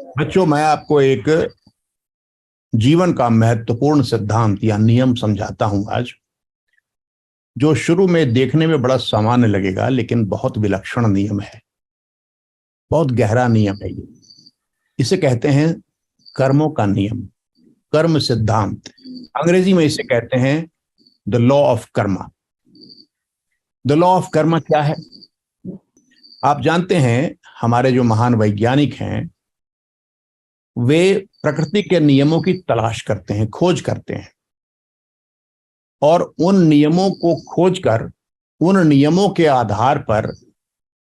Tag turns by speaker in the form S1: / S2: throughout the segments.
S1: बच्चों, मैं आपको एक जीवन का महत्वपूर्ण सिद्धांत या नियम समझाता हूं आज, जो शुरू में देखने में बड़ा सामान्य लगेगा, लेकिन बहुत विलक्षण नियम है। बहुत गहरा नियम है ये। इसे कहते हैं कर्मों का नियम, कर्म सिद्धांत। अंग्रेजी में इसे कहते हैं the law of Karma. The law of Karma क्या है? आप जानते हैं, हमारे जो महान वैज्ञानिक हैं वे प्रकृति के नियमों की तलाश करते हैं, खोज करते हैं, और उन नियमों को खोजकर उन नियमों के आधार पर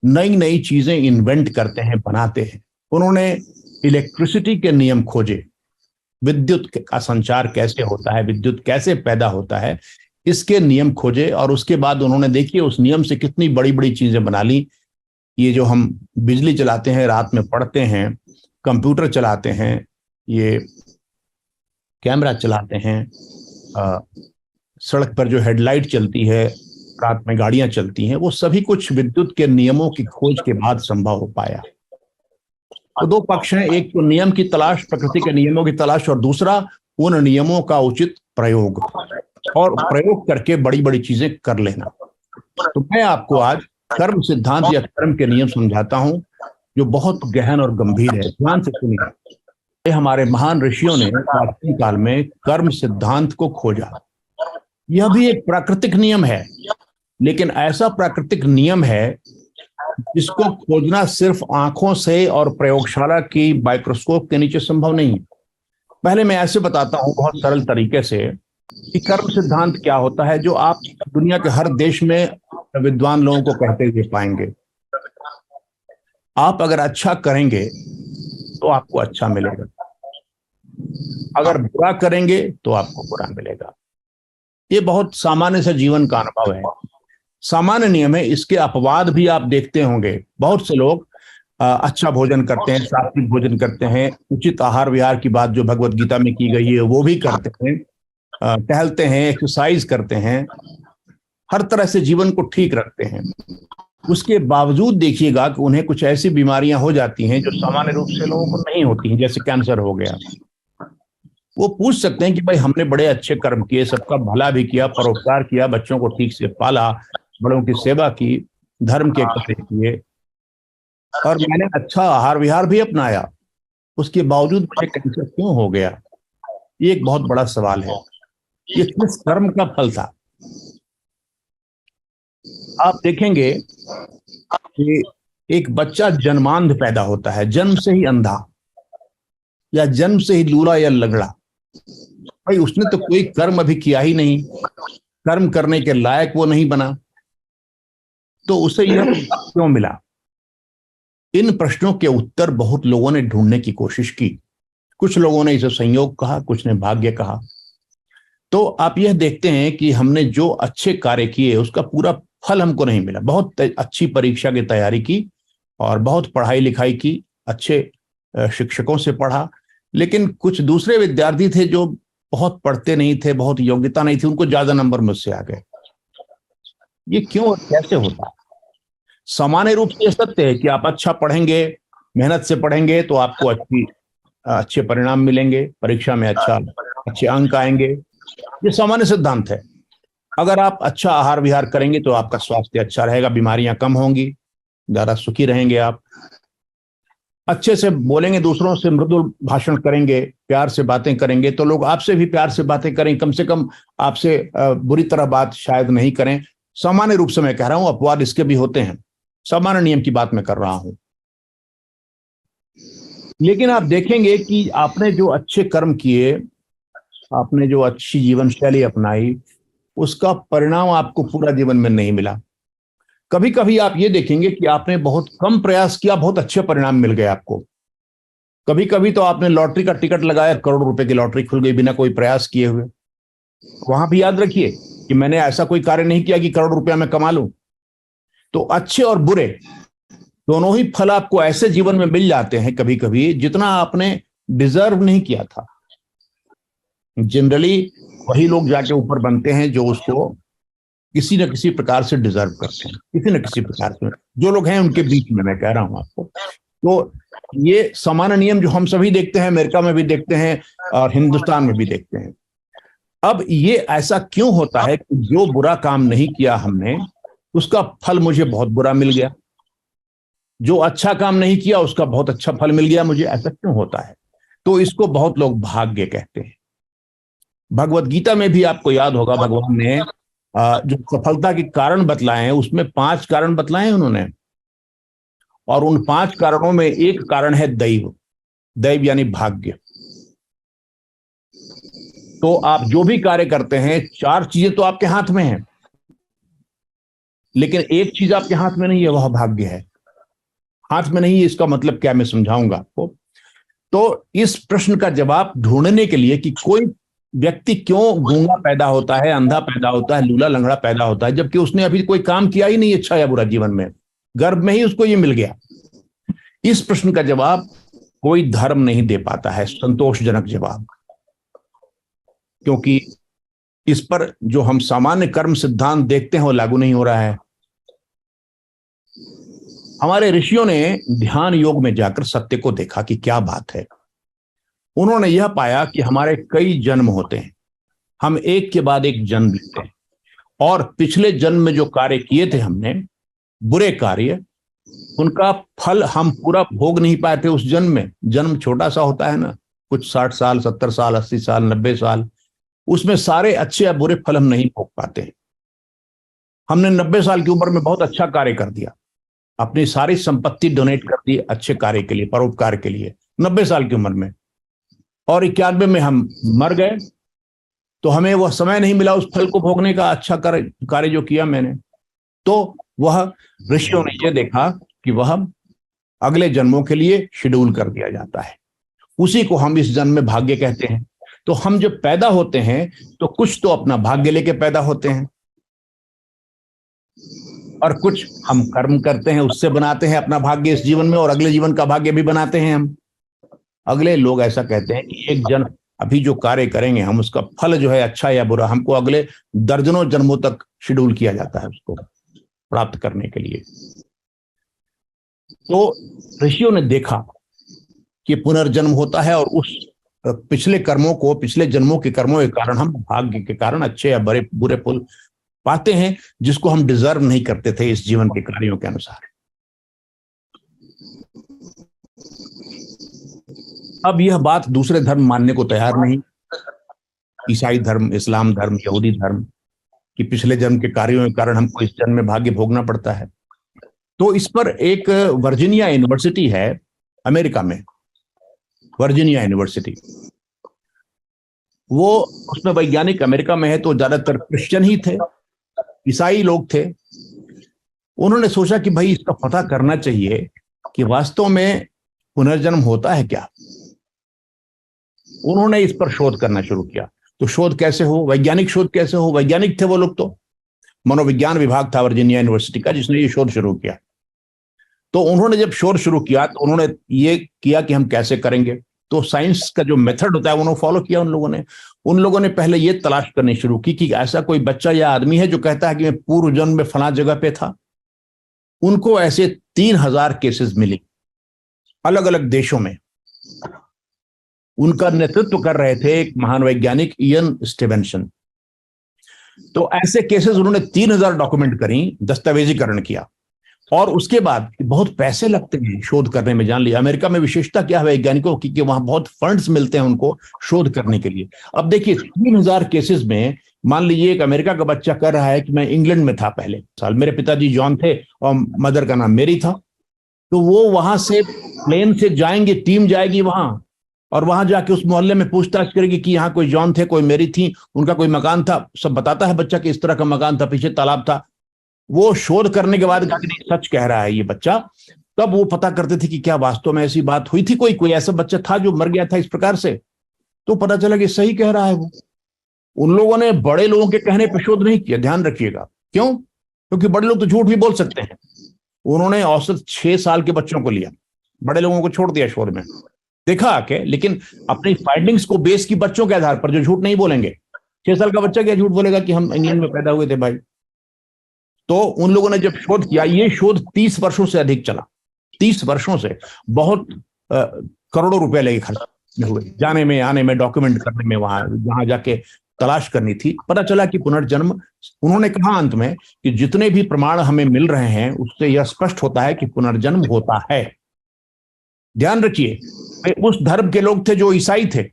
S1: नई नई चीजें इन्वेंट करते हैं, बनाते हैं। उन्होंने इलेक्ट्रिसिटी के नियम खोजे, विद्युत का संचार कैसे होता है, विद्युत कैसे पैदा होता है, इसके नियम खोजे, और उसके बाद उन्होंने देखिए उस नियम से कितनी बड़ी बड़ी चीजें बना ली। ये जो हम बिजली चलाते हैं, रात में पढ़ते हैं, कंप्यूटर चलाते हैं, ये कैमरा चलाते हैं, सड़क पर जो हेडलाइट चलती है, रात में गाड़ियां चलती हैं, वो सभी कुछ विद्युत के नियमों की खोज के बाद संभव हो पाया। तो दो पक्ष हैं, एक तो नियम की तलाश, प्रकृति के नियमों की तलाश, और दूसरा उन नियमों का उचित प्रयोग, और प्रयोग करके बड़ी बड़ी चीजें कर लेना। तो मैं आपको आज कर्म सिद्धांत या कर्म के नियम समझाता हूं, जो बहुत गहन और गंभीर है। ध्यान से सुनिए। हमारे महान ऋषियों ने प्राचीन काल में कर्म सिद्धांत को खोजा। यह भी एक प्राकृतिक नियम है, लेकिन ऐसा प्राकृतिक नियम है जिसको खोजना सिर्फ आंखों से और प्रयोगशाला की माइक्रोस्कोप के नीचे संभव नहीं है। पहले मैं ऐसे बताता हूं बहुत सरल तरीके से कि कर्म सिद्धांत क्या होता है, जो आप दुनिया के हर देश में विद्वान लोगों को कहते हुए पाएंगे। आप अगर अच्छा करेंगे तो आपको अच्छा मिलेगा, अगर बुरा करेंगे तो आपको बुरा मिलेगा। ये बहुत सामान्य सा जीवन का अनुभव है, सामान्य नियम है। इसके अपवाद भी आप देखते होंगे। बहुत से लोग अच्छा भोजन करते हैं, सात्विक भोजन करते हैं, उचित आहार विहार की बात जो भगवत गीता में की गई है वो भी करते हैं, टहलते हैं, एक्सरसाइज करते हैं, हर तरह से जीवन को ठीक रखते हैं। उसके बावजूद देखिएगा कि उन्हें कुछ ऐसी बीमारियां हो जाती हैं जो सामान्य रूप से लोगों को नहीं होती हैं, जैसे कैंसर हो गया। वो पूछ सकते हैं कि भाई हमने बड़े अच्छे कर्म किए, सबका भला भी किया, परोपकार किया, बच्चों को ठीक से पाला, बड़ों की सेवा की, धर्म के कार्य किए, और मैंने अच्छा आहार विहार भी अपनाया, उसके बावजूद मुझे कैंसर क्यों हो गया? ये एक बहुत बड़ा सवाल है। ये किस कर्म का फल था? आप देखेंगे कि एक बच्चा जन्मांध पैदा होता है, जन्म से ही अंधा, या जन्म से ही लूला या लगड़ा। भाई उसने तो कोई कर्म अभी किया ही नहीं, कर्म करने के लायक वो नहीं बना, तो उसे यह क्यों मिला? इन प्रश्नों के उत्तर बहुत लोगों ने ढूंढने की कोशिश की। कुछ लोगों ने इसे संयोग कहा, कुछ ने भाग्य कहा। तो आप यह देखते हैं कि हमने जो अच्छे कार्य किए उसका पूरा फल हमको नहीं मिला। बहुत अच्छी परीक्षा की तैयारी की और बहुत पढ़ाई लिखाई की, अच्छे शिक्षकों से पढ़ा, लेकिन कुछ दूसरे विद्यार्थी थे जो बहुत पढ़ते नहीं थे, बहुत योग्यता नहीं थी, उनको ज्यादा नंबर मुझसे आ गए। ये क्यों और कैसे होता है? सामान्य रूप से सत्य है कि आप अच्छा पढ़ेंगे, मेहनत से पढ़ेंगे तो आपको अच्छे परिणाम मिलेंगे, परीक्षा में अच्छे अंक आएंगे। ये सामान्य सिद्धांत है। अगर आप अच्छा आहार विहार करेंगे तो आपका स्वास्थ्य अच्छा रहेगा, बीमारियां कम होंगी, ज्यादा सुखी रहेंगे। आप अच्छे से बोलेंगे, दूसरों से मृदुल भाषण करेंगे, प्यार से बातें करेंगे, तो लोग आपसे भी प्यार से बातें करें, कम से कम आपसे बुरी तरह बात शायद नहीं करें। सामान्य रूप से मैं कह रहा हूं, अपवाद इसके भी होते हैं, सामान्य नियम की बात मैं कर रहा हूं। लेकिन आप देखेंगे कि आपने जो अच्छे कर्म किए, आपने जो अच्छी जीवन शैली अपनाई, उसका परिणाम आपको पूरा जीवन में नहीं मिला। कभी कभी आप ये देखेंगे कि आपने बहुत कम प्रयास किया, बहुत अच्छे परिणाम मिल गए आपको। कभी कभी तो आपने लॉटरी का टिकट लगाया, करोड़ रुपए की लॉटरी खुल गई बिना कोई प्रयास किए हुए। वहां भी याद रखिए कि मैंने ऐसा कोई कार्य नहीं किया कि करोड़ रुपया मैं कमा लूं। तो अच्छे और बुरे दोनों ही फल आपको ऐसे जीवन में मिल जाते हैं कभी कभी जितना आपने डिजर्व नहीं किया था। जनरली वही लोग जाके ऊपर बनते हैं जो उसको किसी न किसी प्रकार से डिजर्व करते हैं, किसी न किसी प्रकार से। जो लोग हैं उनके बीच में मैं कह रहा हूं आपको। तो ये सामान्य नियम जो हम सभी देखते हैं, अमेरिका में भी देखते हैं और हिंदुस्तान में भी देखते हैं। अब ये ऐसा क्यों होता है कि जो बुरा काम नहीं किया हमने उसका फल मुझे बहुत बुरा मिल गया, जो अच्छा काम नहीं किया उसका बहुत अच्छा फल मिल गया मुझे, ऐसा क्यों होता है? तो इसको बहुत लोग भाग्य कहते हैं। भगवत गीता में भी आपको याद होगा, भगवान ने जो सफलता के कारण बतलाए हैं उसमें 5 कारण बतलाए हैं उन्होंने, और उन 5 कारणों में एक कारण है दैव। दैव यानी भाग्य। तो आप जो भी कार्य करते हैं 4 चीजें तो आपके हाथ में हैं, लेकिन एक चीज आपके हाथ में नहीं है, वह भाग्य है। हाथ में नहीं है इसका मतलब क्या, मैं समझाऊंगा आपको। तो इस प्रश्न का जवाब ढूंढने के लिए कि कोई व्यक्ति क्यों गूंगा पैदा होता है, अंधा पैदा होता है, लूला लंगड़ा पैदा होता है, जबकि उसने अभी कोई काम किया ही नहीं अच्छा या बुरा जीवन में, गर्भ में ही उसको ये मिल गया। इस प्रश्न का जवाब कोई धर्म नहीं दे पाता है, संतोषजनक जवाब। क्योंकि इस पर जो हम सामान्य कर्म सिद्धांत देखते हैं वो लागू नहीं हो रहा है। हमारे ऋषियों ने ध्यान योग में जाकर सत्य को देखा कि क्या बात है। उन्होंने यह पाया कि हमारे कई जन्म होते हैं, हम एक के बाद एक जन्म लेते हैं, और पिछले जन्म में जो कार्य किए थे हमने, बुरे कार्य, उनका फल हम पूरा भोग नहीं पाए थे उस जन्म में। जन्म छोटा सा होता है ना, कुछ 60 साल, 70 साल, 80 साल, 90 साल, उसमें सारे अच्छे या बुरे फल हम नहीं भोग पाते। हमने 90 साल की उम्र में बहुत अच्छा कार्य कर दिया, अपनी सारी संपत्ति डोनेट कर दी अच्छे कार्य के लिए, परोपकार के लिए, 90 साल की उम्र में, और 91 में हम मर गए, तो हमें वह समय नहीं मिला उस फल को भोगने का, अच्छा कार्य जो किया मैंने। तो वह ऋषियों ने यह देखा कि वह अगले जन्मों के लिए शेड्यूल कर दिया जाता है, उसी को हम इस जन्म में भाग्य कहते हैं। तो हम जब पैदा होते हैं तो कुछ तो अपना भाग्य लेके पैदा होते हैं, और कुछ हम कर्म करते हैं उससे बनाते हैं अपना भाग्य इस जीवन में, और अगले जीवन का भाग्य भी बनाते हैं हम। अगले लोग ऐसा कहते हैं कि एक जन्म अभी जो कार्य करेंगे हम, उसका फल जो है अच्छा या बुरा, हमको अगले दर्जनों जन्मों तक शेड्यूल किया जाता है उसको प्राप्त करने के लिए। तो ऋषियों ने देखा कि पुनर्जन्म होता है, और उस पिछले कर्मों को, पिछले जन्मों के कर्मों के कारण हम भाग्य के कारण अच्छे या बड़े बुरे फल पाते हैं, जिसको हम डिजर्व नहीं करते थे इस जीवन के कार्यों के अनुसार। अब यह बात दूसरे धर्म मानने को तैयार नहीं, ईसाई धर्म, इस्लाम धर्म, यहूदी धर्म, कि पिछले जन्म के कार्यों के कारण हमको इस जन्म में भाग्य भोगना पड़ता है। तो इस पर एक वर्जीनिया यूनिवर्सिटी है अमेरिका में, वर्जीनिया यूनिवर्सिटी, वो उसमें वैज्ञानिक अमेरिका में है तो ज्यादातर क्रिश्चियन ही थे, ईसाई लोग थे। उन्होंने सोचा कि भाई इसका पता करना चाहिए कि वास्तव में पुनर्जन्म होता है क्या। उन्होंने इस पर शोध करना शुरू किया। तो शोध कैसे हो, वैज्ञानिक शोध कैसे हो, वैज्ञानिक थे वो लोग, तो मनोविज्ञान विभाग था वर्जीनिया यूनिवर्सिटी का जिसने ये शोध शुरू किया। तो उन्होंने जब शोध शुरू किया तो उन्होंने ये किया कि हम कैसे करेंगे। तो साइंस का जो मेथड होता है उन्होंने फॉलो किया। उन लोगों ने पहले ये तलाश करनी शुरू की कि ऐसा कोई बच्चा या आदमी है जो कहता है कि मैं पूर्व जन्म में फला जगह पे था। उनको ऐसे 3000 केसेस मिले अलग अलग देशों में। उनका नेतृत्व कर रहे थे एक महान वैज्ञानिक इयन स्टीवेंसन। तो ऐसे केसेस उन्होंने 3000 डॉक्यूमेंट करी, दस्तावेजीकरण किया, और उसके बाद बहुत पैसे लगते हैं शोध करने में। जान लिया अमेरिका में विशेषता क्या है वैज्ञानिकों की, कि वहां बहुत फंड्स मिलते हैं उनको शोध करने के लिए। अब देखिए 3000 केसेस में, मान लीजिए एक अमेरिका का बच्चा कर रहा है कि मैं इंग्लैंड में था पहले साल, मेरे पिताजी जॉन थे और मदर का नाम मेरी था, तो वो वहां से प्लेन से जाएंगे, टीम जाएगी वहां, और वहां जाके उस मोहल्ले में पूछताछ करेगी कि यहाँ कोई जॉन थे, कोई मेरी थी, उनका कोई मकान था, सब बताता है बच्चा कि इस तरह का मकान था, पीछे तालाब था। वो शोध करने के बाद सच कह रहा है ये बच्चा, तब वो पता करते थे कि क्या वास्तव में ऐसी बात हुई थी, कोई ऐसा बच्चा था जो मर गया था इस प्रकार से। तो पता चला कि सही कह रहा है वो। उन लोगों ने बड़े लोगों के कहने पर शोध नहीं किया, ध्यान रखिएगा। क्यों? क्योंकि बड़े लोग तो झूठ भी बोल सकते हैं। उन्होंने औसत 6 साल के बच्चों को लिया, बड़े लोगों को छोड़ दिया शोध में, देखा आके, लेकिन अपनी फाइंडिंग्स को बेस की बच्चों के आधार पर जो झूठ नहीं बोलेंगे। 6 साल का बच्चा क्या झूठ बोलेगा कि हम इंग्लैंड में पैदा हुए थे भाई। तो उन लोगों ने जब शोध किया, ये शोध 30 वर्षों से अधिक चला, 30 वर्षों से, बहुत करोड़ों रुपए लगे खर्च हुए, जाने में, आने में, डॉक्यूमेंट करने में, वहां जहां जाके तलाश करनी थी। पता चला कि पुनर्जन्म, उन्होंने कहा अंत में कि जितने भी प्रमाण हमें मिल रहे हैं उससे यह स्पष्ट होता है कि पुनर्जन्म होता है। ध्यान रखिए, वे उस धर्म के लोग थे जो ईसाई थे,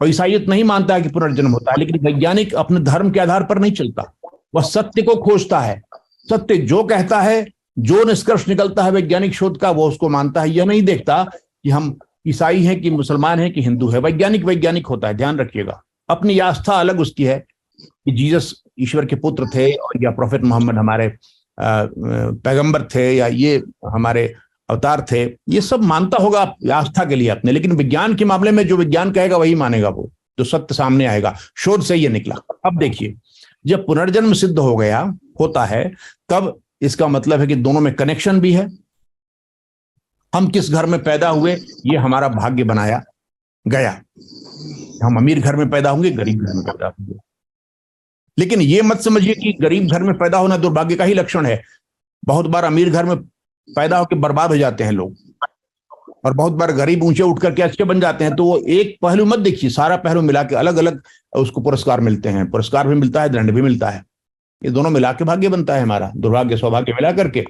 S1: और ईसाईयत नहीं मानता है कि पुनर्जन्म होता है, लेकिन वैज्ञानिक अपने धर्म के आधार पर नहीं चलता, वह सत्य को खोजता है। सत्य जो कहता है, जो निष्कर्ष निकलता है वैज्ञानिक शोध का, वो उसको मानता है। यह नहीं देखता कि हम ईसाई हैं कि मुसलमान हैं कि हिंदू है। वैज्ञानिक वैज्ञानिक होता है, ध्यान रखिएगा। अपनी आस्था अलग उसकी है कि जीसस ईश्वर के पुत्र थे, और या प्रोफेट मोहम्मद हमारे पैगंबर थे, या ये हमारे अवतार थे, ये सब मानता होगा आस्था के लिए अपने। लेकिन विज्ञान के मामले में जो विज्ञान कहेगा वही मानेगा, वो जो सत्य सामने आएगा। शोध से ये निकला। अब देखिए, जब पुनर्जन्म सिद्ध हो गया होता है, तब इसका मतलब है कि दोनों में कनेक्शन भी है। हम किस घर में पैदा हुए, ये हमारा भाग्य बनाया गया। हम अमीर घर में पैदा होंगे, गरीब घर में पैदा होंगे। लेकिन ये मत समझिए कि गरीब घर में पैदा होना दुर्भाग्य का ही लक्षण है। बहुत बार अमीर घर में पैदा होकर बर्बाद हो जाते हैं लोग, और बहुत बार गरीब ऊंचे उठ करके अच्छे बन जाते हैं। तो वो एक पहलू मत देखिए, सारा पहलू मिला के अलग अलग उसको पुरस्कार मिलते हैं। पुरस्कार भी मिलता है, दंड भी मिलता है। ये दोनों मिला के भाग्य बनता है हमारा, दुर्भाग्य सौभाग्य मिला करके।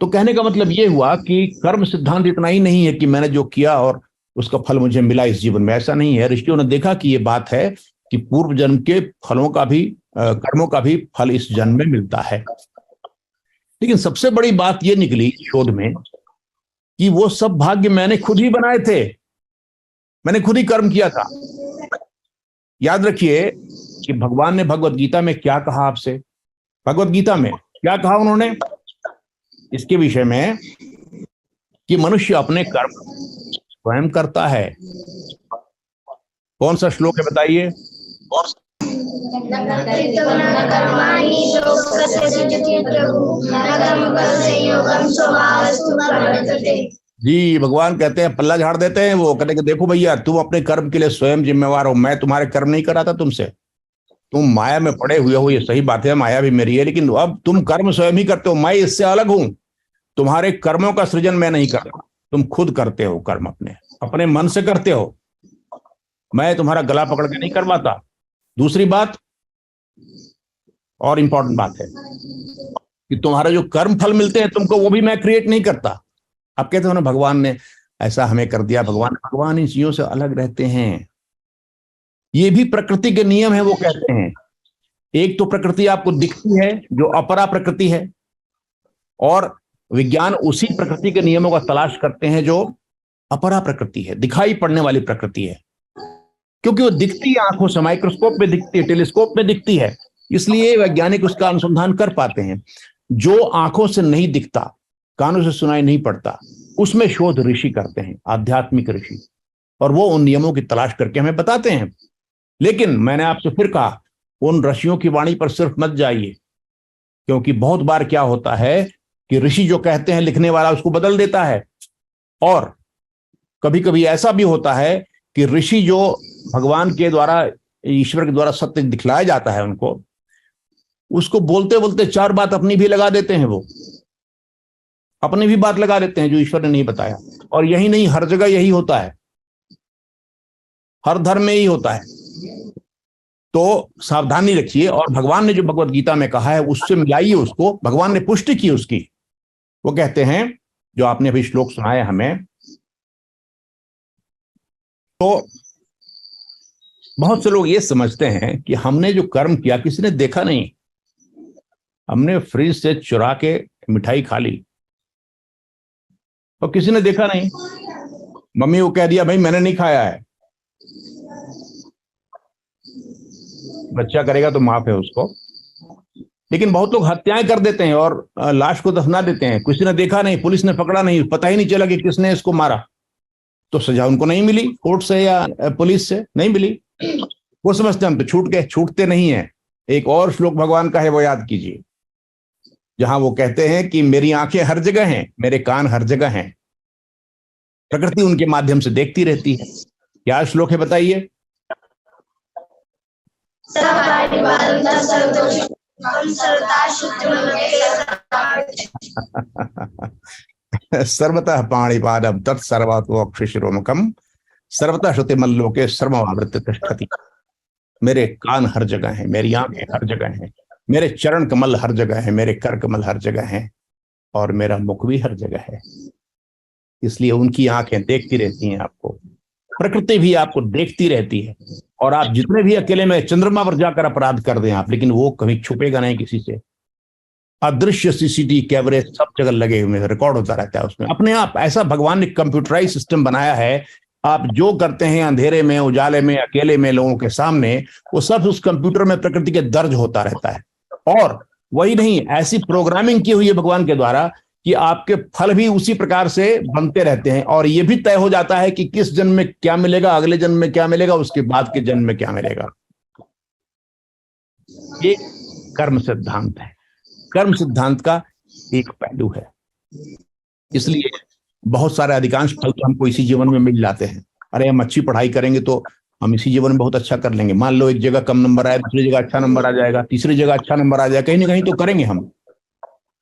S1: तो कहने का मतलब ये हुआ कि कर्म सिद्धांत इतना ही नहीं है कि मैंने जो किया और उसका फल मुझे मिला इस जीवन में, ऐसा नहीं है। ऋषियों ने देखा कि ये बात है कि पूर्व जन्म के फलों का भी, कर्मों का भी फल इस जन्म में मिलता है। लेकिन सबसे बड़ी बात यह निकली शोध में कि वो सब भाग्य मैंने खुद ही बनाए थे, मैंने खुद ही कर्म किया था। याद रखिए कि भगवान ने भगवत गीता में क्या कहा आपसे, भगवत गीता में क्या कहा उन्होंने इसके विषय में, कि मनुष्य अपने कर्म स्वयं करता है। कौन सा श्लोक है बताइए? जी, भगवान कहते हैं, पल्ला झाड़ देते हैं वो, कहते कि देखो भैया, तुम अपने कर्म के लिए स्वयं जिम्मेवार हो, मैं तुम्हारे कर्म नहीं कराता तुमसे। तुम माया में पड़े हुए हो, ये सही बात है, माया भी मेरी है, लेकिन अब तुम कर्म स्वयं ही करते हो, मैं इससे अलग हूं। तुम्हारे कर्मों का सृजन मैं नहीं करता, तुम खुद करते हो कर्म, अपने अपने मन से करते हो, मैं तुम्हारा गला पकड़ के नहीं करवाता। दूसरी बात, और इंपॉर्टेंट बात है कि तुम्हारा जो कर्म फल मिलते हैं तुमको, वो भी मैं क्रिएट नहीं करता। आप कहते हो ना भगवान ने ऐसा हमें कर दिया, भगवान इन चीजों से अलग रहते हैं। ये भी प्रकृति के नियम है, वो कहते हैं। एक तो प्रकृति आपको दिखती है जो अपरा प्रकृति है, और विज्ञान उसी प्रकृति के नियमों का तलाश करते हैं जो अपरा प्रकृति है, दिखाई पड़ने वाली प्रकृति है। क्योंकि वो दिखती है आंखों से, माइक्रोस्कोप में दिखती है, टेलीस्कोप में दिखती है, इसलिए वैज्ञानिक उसका अनुसंधान कर पाते हैं। जो आंखों से नहीं दिखता, कानों से सुनाई नहीं पड़ता, उसमें शोध ऋषि करते हैं, आध्यात्मिक ऋषि, और वो उन नियमों की तलाश करके हमें बताते हैं। लेकिन मैंने आपसे फिर कहा, उन ऋषियों की वाणी पर सिर्फ मत जाइए, क्योंकि बहुत बार क्या होता है कि ऋषि जो कहते हैं, लिखने वाला उसको बदल देता है। और कभी कभी ऐसा भी होता है कि ऋषि जो भगवान के द्वारा, ईश्वर के द्वारा सत्य दिखलाया जाता है उनको, उसको बोलते बोलते चार बात अपनी भी लगा देते हैं, वो अपनी भी बात लगा देते हैं जो ईश्वर ने नहीं बताया। और यही नहीं, हर जगह यही होता है, हर धर्म में ही होता है। तो सावधानी रखिए। और भगवान ने जो भगवत गीता में कहा है उससे मिलाइए उसको, भगवान ने पुष्टि की उसकी। वो कहते हैं, जो आपने अभी श्लोक सुनाया हमें, तो बहुत से लोग ये समझते हैं कि हमने जो कर्म किया किसी ने देखा नहीं, हमने फ्रिज से चुरा के मिठाई खा ली और किसी ने देखा नहीं, मम्मी को कह दिया भाई मैंने नहीं खाया है, बच्चा करेगा तो माफ है उसको। लेकिन बहुत लोग हत्याएं कर देते हैं और लाश को दफना देते हैं, किसी ने देखा नहीं, पुलिस ने पकड़ा नहीं, पता ही नहीं चला कि किसने इसको मारा, तो सजा उनको नहीं मिली, कोर्ट से या पुलिस से नहीं मिली। वो समझते हम तो छूट गए, छूटते नहीं है। एक और श्लोक भगवान का है, वो याद कीजिए, जहां वो कहते हैं कि मेरी आंखें हर जगह हैं, मेरे कान हर जगह हैं, प्रकृति उनके माध्यम से देखती रहती है। क्या श्लोक है बताइए? सर्वतः पाणिपादम तत्सर्वतोक्षिशिरोमुखम सर्वतः श्रुतिमल्लोके सर्वमावृत्य तिष्ठति। मेरे कान हर जगह हैं, मेरी आंखें हर जगह हैं, मेरे चरण कमल हर जगह है, मेरे कर कमल हर जगह हैं, और मेरा मुख भी हर जगह है। इसलिए उनकी आंखें देखती रहती हैं आपको, प्रकृति भी आपको देखती रहती है। और आप जितने भी अकेले में चंद्रमा पर जाकर अपराध कर दें आप, लेकिन वो कभी छुपेगा नहीं किसी से। अदृश्य सीसीटीवी कैमरे सब जगह लगे हुए हैं, रिकॉर्ड होता रहता है उसमें अपने आप। ऐसा भगवान ने कंप्यूटराइज सिस्टम बनाया है, आप जो करते हैं अंधेरे में, उजाले में, अकेले में, लोगों के सामने, वो सब उस कंप्यूटर में प्रकृति के दर्ज होता रहता है। और वही नहीं, ऐसी प्रोग्रामिंग की हुई है भगवान के द्वारा कि आपके फल भी उसी प्रकार से बनते रहते हैं, और ये भी तय हो जाता है कि किस जन्म में क्या मिलेगा, अगले जन्म में क्या मिलेगा, उसके बाद के जन्म में क्या मिलेगा। ये कर्म सिद्धांत है, कर्म सिद्धांत का एक पहलू है। इसलिए बहुत सारे अधिकांश फल तो हमको इसी जीवन में मिल जाते हैं। अरे हम अच्छी पढ़ाई करेंगे तो हम इसी जीवन में बहुत अच्छा कर लेंगे। मान लो एक जगह कम नंबर आए, दूसरी जगह अच्छा नंबर आ जाएगा, तीसरी जगह अच्छा नंबर आ जाएगा, कहीं ना कहीं तो करेंगे हम।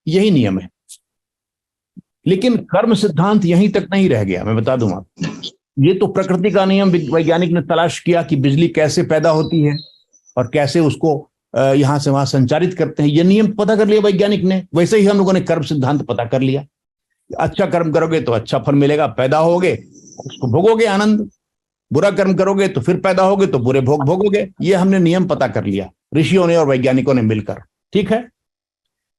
S1: यही नियम है। लेकिन कर्म सिद्धांत यहीं तक नहीं रह गया। मैं बता दूं आपको, ये तो प्रकृति का नियम वैज्ञानिक ने तलाश किया कि बिजली कैसे पैदा होती है और कैसे उसको यहां से वहां संचारित करते हैं। ये नियम पता कर लिया वैज्ञानिक ने। वैसे ही हम लोगों ने कर्म सिद्धांत पता कर लिया। अच्छा कर्म करोगे तो अच्छा फल मिलेगा, पैदा होगे उसको भोगोगे आनंद, बुरा कर्म करोगे तो फिर पैदा होगे तो बुरे भोग भोगोगे। ये हमने नियम पता कर लिया ऋषियों ने और वैज्ञानिकों ने मिलकर, ठीक है।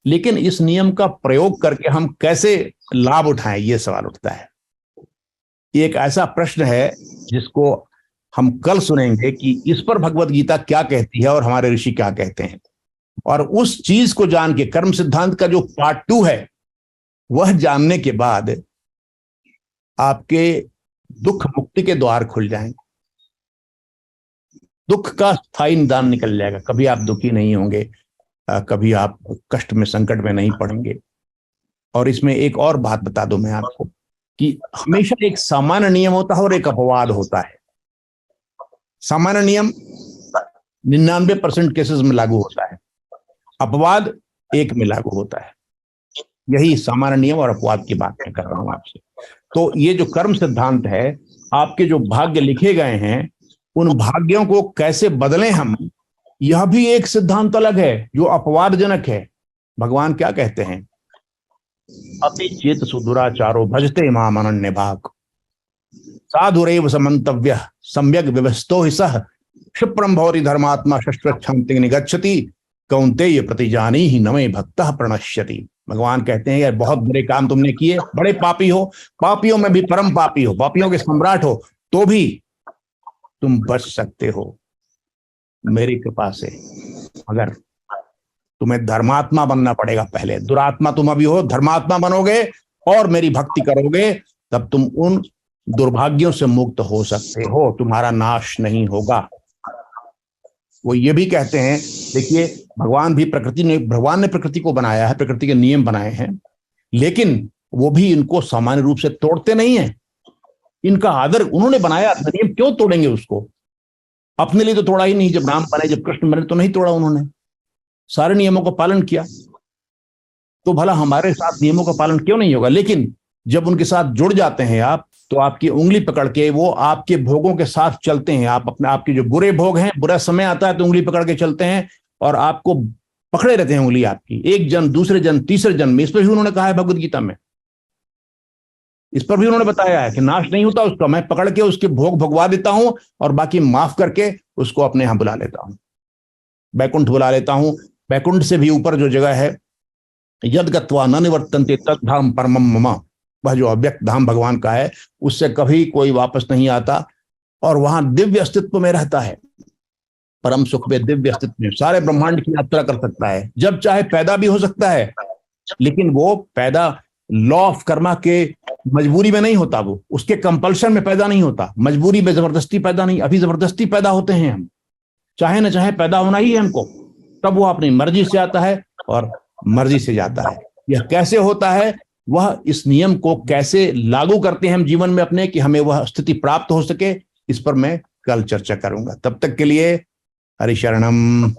S1: लेकिन इस नियम का प्रयोग करके हम कैसे लाभ उठाएं, ये सवाल उठता है। ये एक ऐसा प्रश्न है जिसको हम कल सुनेंगे कि इस पर भगवत गीता क्या कहती है और हमारे ऋषि क्या कहते हैं। और उस चीज को जान के, कर्म सिद्धांत का जो पार्ट 2 है, वह जानने के बाद आपके दुख मुक्ति के द्वार खुल जाएंगे। दुख का स्थायी निदान निकल जाएगा। कभी आप दुखी नहीं होंगे, कभी आप कष्ट में, संकट में नहीं पड़ेंगे। और इसमें एक और बात बता दूं मैं आपको कि हमेशा एक सामान्य नियम होता है और एक अपवाद होता है। सामान्य नियम 99% केसेस में लागू होता है, अपवाद 1 में लागू होता है। यही सामान्य नियम और अपवाद की बात मैं कर रहा हूं आपसे। तो ये जो कर्म सिद्धांत है, आपके जो भाग्य लिखे गए हैं, उन भाग्यों को कैसे बदलें हम, यह भी एक सिद्धांत अलग है जो अपवादजनक है। भगवान क्या कहते हैं? अति चेत सुदुराचारो भजते माम अनन्य भाग साधुरेव समन्तव्य सम्यक व्यवस्थो हि सह क्षिप्रम भवति धर्मात्मा शस्त्रक्षांति निगच्छति कौन्तेय प्रतिजानी ही नमे भक्तः प्रणश्यति। भगवान कहते हैं यार बहुत बुरे काम तुमने किए, बड़े पापी हो, पापियों में भी परम पापी हो, पापियों के सम्राट हो, तो भी तुम बच सकते हो मेरी कृपा से। मगर तुम्हें धर्मात्मा बनना पड़ेगा पहले। दुरात्मा तुम अभी हो, धर्मात्मा बनोगे और मेरी भक्ति करोगे, तब तुम उन दुर्भाग्यों से मुक्त हो सकते हो, तुम्हारा नाश नहीं होगा। वो ये भी कहते हैं, देखिए भगवान ने प्रकृति को बनाया है, प्रकृति के नियम बनाए हैं, लेकिन वो भी इनको सामान्य रूप से तोड़ते नहीं है। इनका आदर उन्होंने बनाया, नियम क्यों तोड़ेंगे उसको? अपने लिए तो तोड़ा ही नहीं। जब राम बने, जब कृष्ण बने, तो नहीं तोड़ा उन्होंने, सारे नियमों का पालन किया। तो भला हमारे साथ नियमों का पालन क्यों नहीं होगा? लेकिन जब उनके साथ जुड़ जाते हैं आप, तो आपकी उंगली पकड़ के वो आपके भोगों के साथ चलते हैं। आप अपने, आपके जो बुरे भोग हैं, बुरा समय आता है तो उंगली पकड़ के चलते हैं और आपको पकड़े रहते हैं उंगली आपकी, एक जन्म, दूसरे जन्म, तीसरे जन्म में। इस पर भी उन्होंने कहा है भगवद गीता में, इस पर भी उन्होंने बताया है कि नाश नहीं होता उसका, मैं पकड़ के उसके भोग भगवा देता हूं और बाकी माफ करके उसको अपने यहां बुला लेता हूं, बैकुंठ बुला लेता हूं। बैकुंठ से भी ऊपर जो जगह है, यद गत्वा न निवर्तन्ते तद धाम परमम मम, वह जो अव्यक्त धाम भगवान का है, उससे कभी कोई वापस नहीं आता और वहां दिव्य अस्तित्व में रहता है, परम सुख में, दिव्य अस्तित्व में सारे ब्रह्मांड की यात्रा कर सकता है। जब चाहे पैदा भी हो सकता है, लेकिन वो पैदा लॉ ऑफ कर्मा के मजबूरी में नहीं होता, वो उसके कंपल्शन में पैदा नहीं होता, मजबूरी में, जबरदस्ती पैदा नहीं। अभी जबरदस्ती पैदा होते हैं हम, चाहे ना चाहे पैदा होना ही है हमको। तब वो अपनी मर्जी से आता है और मर्जी से जाता है। यह कैसे होता है, वह इस नियम को कैसे लागू करते हैं हम जीवन में अपने, कि हमें वह स्थिति प्राप्त हो सके, इस पर मैं कल चर्चा करूंगा। तब तक के लिए हरि शरणम।